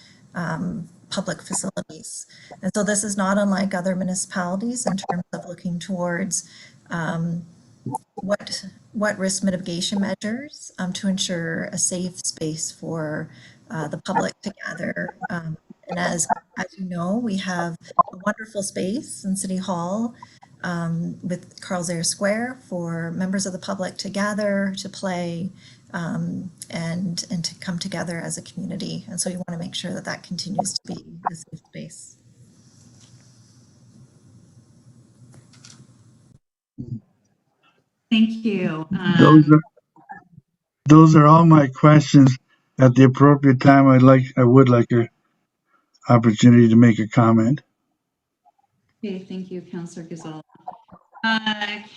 public facilities. And so this is not unlike other municipalities in terms of looking towards what risk mitigation measures to ensure a safe space for the public to gather. And as you know, we have a wonderful space in City Hall with Carl Zare Square for members of the public to gather, to play, and to come together as a community. And so we want to make sure that that continues to be a safe space. Thank you. Those are all my questions. At the appropriate time, I would like an opportunity to make a comment. Okay, thank you, Councillor Gazzola.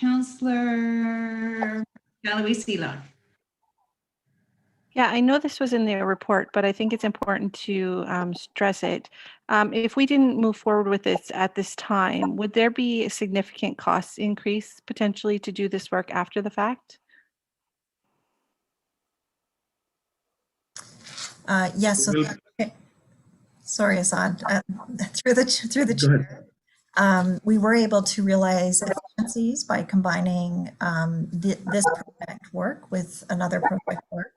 Councillor Galloway-Seelock. Yeah, I know this was in their report, but I think it's important to stress it. If we didn't move forward with this at this time, would there be a significant cost increase potentially to do this work after the fact? Yes. So, okay. Sorry, Assad. Through the chair, we were able to realize efficiencies by combining this project work with another project work.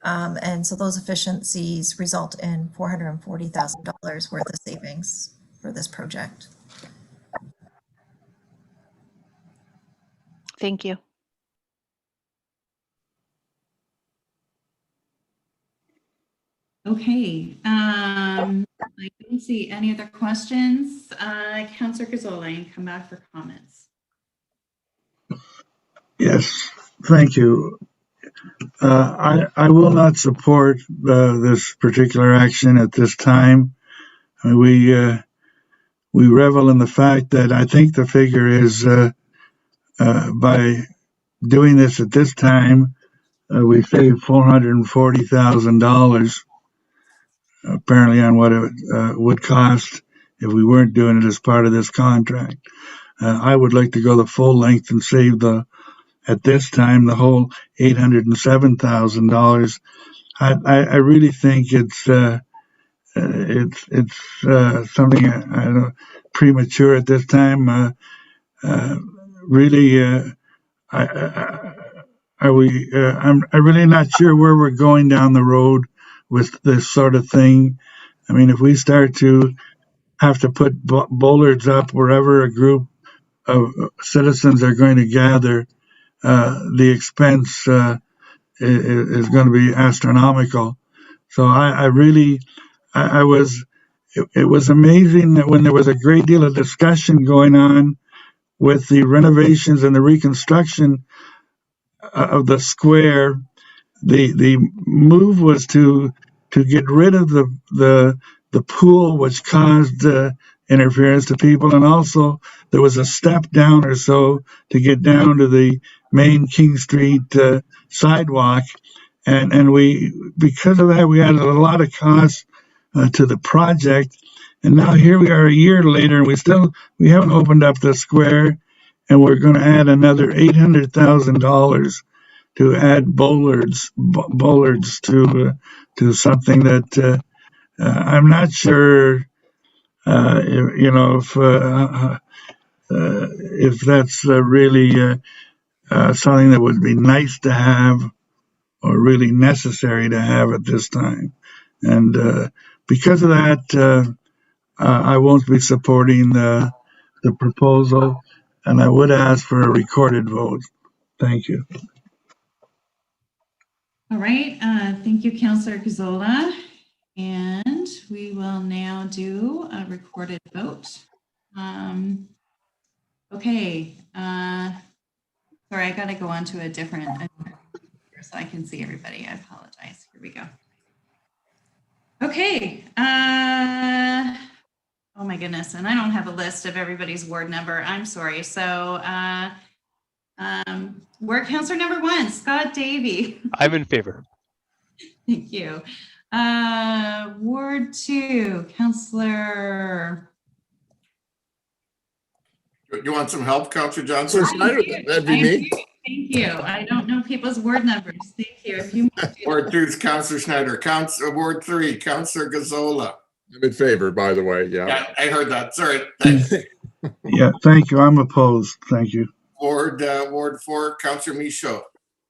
And so those efficiencies result in $440,000 worth of savings for this project. Thank you. Okay, I didn't see any other questions. Councillor Gazzola, you can come back for comments. Yes, thank you. I will not support this particular action at this time. We revel in the fact that I think the figure is by doing this at this time, we saved $440,000 apparently on what it would cost if we weren't doing it as part of this contract. I would like to go the full length and save at this time, the whole $807,000. I really think it's something I don't know, premature at this time. Really, I'm really not sure where we're going down the road with this sort of thing. I mean, if we start to have to put bollards up wherever a group of citizens are going to gather, the expense is going to be astronomical. So it was amazing that when there was a great deal of discussion going on with the renovations and the reconstruction of the square, the move was to get rid of the pool, which caused interference to people, and also there was a step down or so to get down to the main King Street sidewalk, and we, because of that, we added a lot of costs to the project, and now here we are a year later, and we haven't opened up the square, and we're going to add another $800,000 to add bollards to something that I'm not sure, if that's really something that would be nice to have or really necessary to have at this time. And because of that, I won't be supporting the proposal, and I would ask for a recorded vote. Thank you. All right, thank you, Councillor Gazzola. And we will now do a recorded vote. Okay, sorry, I gotta go on to a different so I can see everybody. I apologize. Here we go. Okay, oh my goodness, and I don't have a list of everybody's ward number. I'm sorry. So ward councillor number 1, Scott Davey. I'm in favor. Thank you. Ward 2, Councillor. You want some help, Councillor Johnson? That'd be me. Thank you. I don't know people's word numbers. Thank you. If you Ward 2 is Councillor Schneider. Ward 3, Councillor Gazzola. I'm in favor, by the way. Yeah, I heard that. Sorry. Thanks. Yeah, thank you. I'm opposed. Thank you. Ward 4, Councillor Michaud.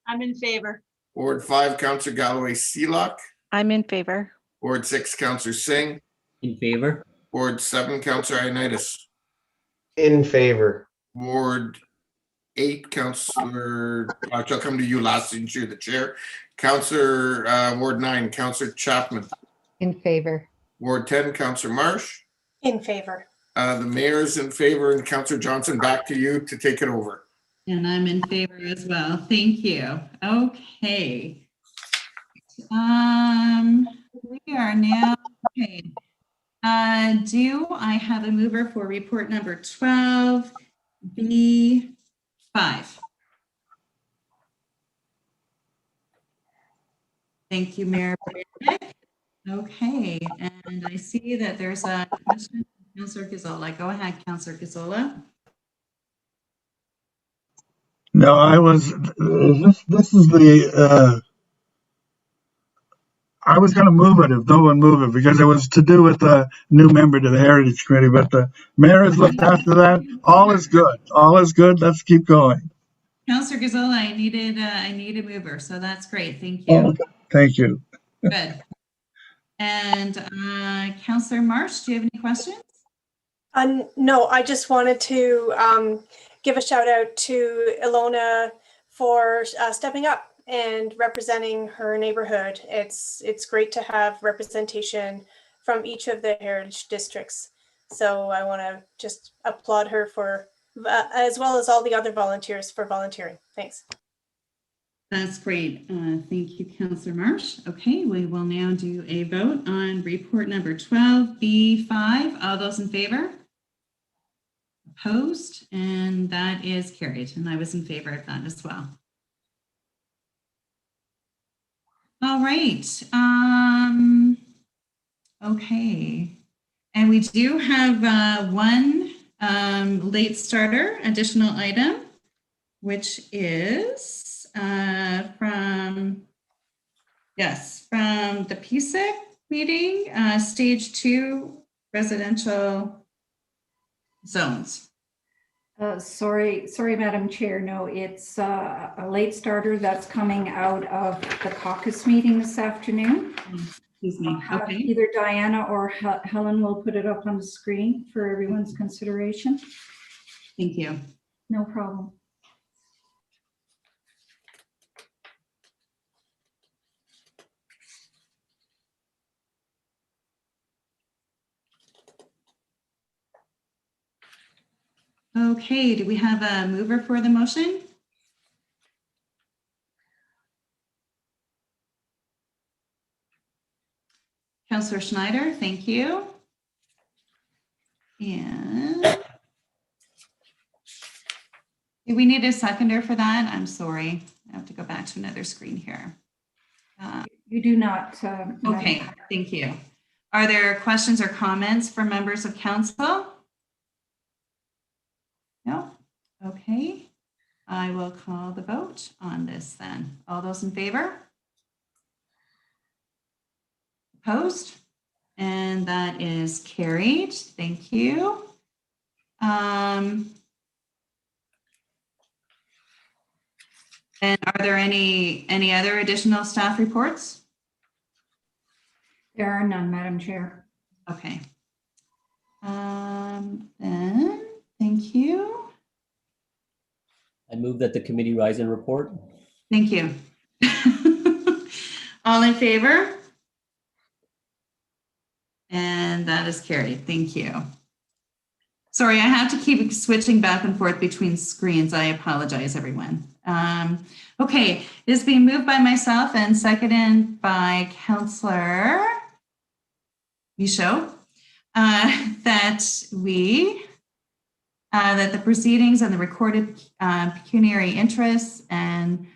I'm in favor. Ward 5, Councillor Galloway-Seelock. I'm in favor. Ward 6, Councillor Singh. In favor. Ward 7, Councillor Ioannidis. In favor. Ward 8, Councillor, I'll come to you last since you're the chair. Councillor, Ward 9, Councillor Chapman. In favor. Ward 10, Councillor Marsh. In favor. The mayor's in favor, and Councillor Johnson, back to you to take it over. And I'm in favor as well. Thank you. Okay. We are now, okay. Do I have a mover for report number 12, B5? Thank you, Mayor Brandon. Okay, and I see that there's a question from Councillor Gazzola. Go ahead, Councillor Gazzola. No, this is the, I was going to move it if no one moved it because it was to do with a new member to the Heritage Committee, but the mayor has looked after that. All is good. All is good. Let's keep going. Councillor Gazzola, I need a mover, so that's great. Thank you. Oh, thank you. Good. And Councillor Marsh, do you have any questions? No, I just wanted to give a shout out to Ilona for stepping up and representing her neighborhood. It's great to have representation from each of the heritage districts. So I want to just applaud her for, as well as all the other volunteers for volunteering. Thanks. That's great. Thank you, Councillor Marsh. Okay, we will now do a vote on report number 12B5. All those in favor? Opposed? And that is carried. And I was in favor of that as well. All right. Okay. And we do have one late starter additional item, which is from the PSIC meeting, stage 2 residential zones. Sorry, Madam Chair. No, it's a late starter that's coming out of the caucus meeting this afternoon. Excuse me. Okay. Either Diana or Helen will put it up on the screen for everyone's consideration. Thank you. No problem. Okay, do we have a mover for the motion? Councillor Schneider, thank you. And do we need a seconder for that? I'm sorry. I have to go back to another screen here. You do not. Okay, thank you. Are there questions or comments from members of council? No? Okay. I will call the vote on this then. All those in favor? Opposed? And that is carried. Thank you. And are there any other additional staff reports? There are none, Madam Chair. Okay. Then, thank you. I move that the committee rise and report. Thank you. All in favor? And that is carried. Thank you. Sorry, I have to keep switching back and forth between screens. I apologize, everyone. Okay, it's being moved by myself and seconded by Councillor Michaud that the proceedings and the recorded pecuniary interests and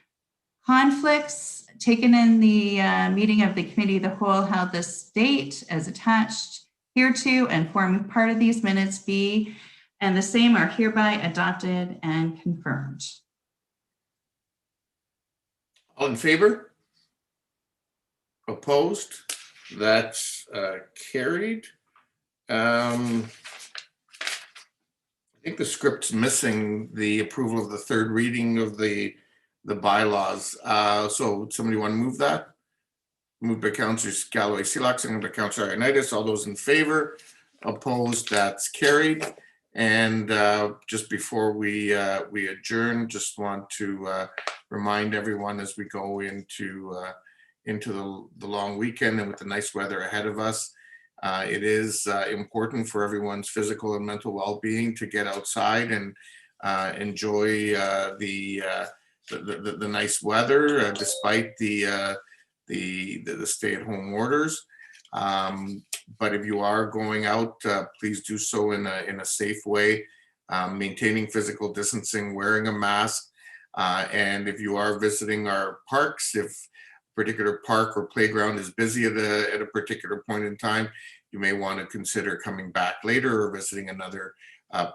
conflicts taken in the meeting of the committee of the whole held this date as attached hereto and forming part of these minutes be, and the same are hereby adopted and confirmed. All in favor? Opposed? That's carried. I think the script's missing the approval of the third reading of the bylaws. So somebody want to move that? Moved by Councillor Galloway Seelock, seconded by Councillor Ioannidis. All those in favor? Opposed? That's carried. And just before we adjourn, just want to remind everyone as we go into the long weekend and with the nice weather ahead of us, it is important for everyone's physical and mental well-being to get outside and enjoy the nice weather despite the stay-at-home orders. But if you are going out, please do so in a safe way, maintaining physical distancing, wearing a mask. And if you are visiting our parks, if a particular park or playground is busy at a particular point in time, you may want to consider coming back later or visiting another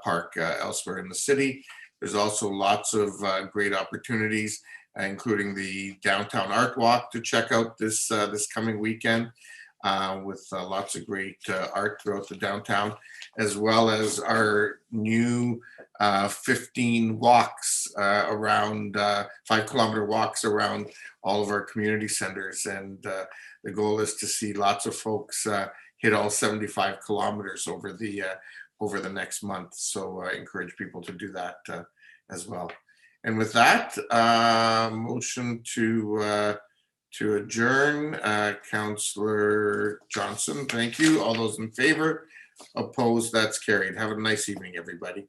park elsewhere in the city. There's also lots of great opportunities, including the Downtown Art Walk to check out this coming weekend. With lots of great art throughout the downtown, as well as our new 15 walks around 5-kilometer walks around all of our community centers. And the goal is to see lots of folks hit all 75 kilometers over the next month. So I encourage people to do that as well. And with that, motion to adjourn, Councillor Johnson, thank you. All those in favor? Opposed? That's carried. Have a nice evening, everybody.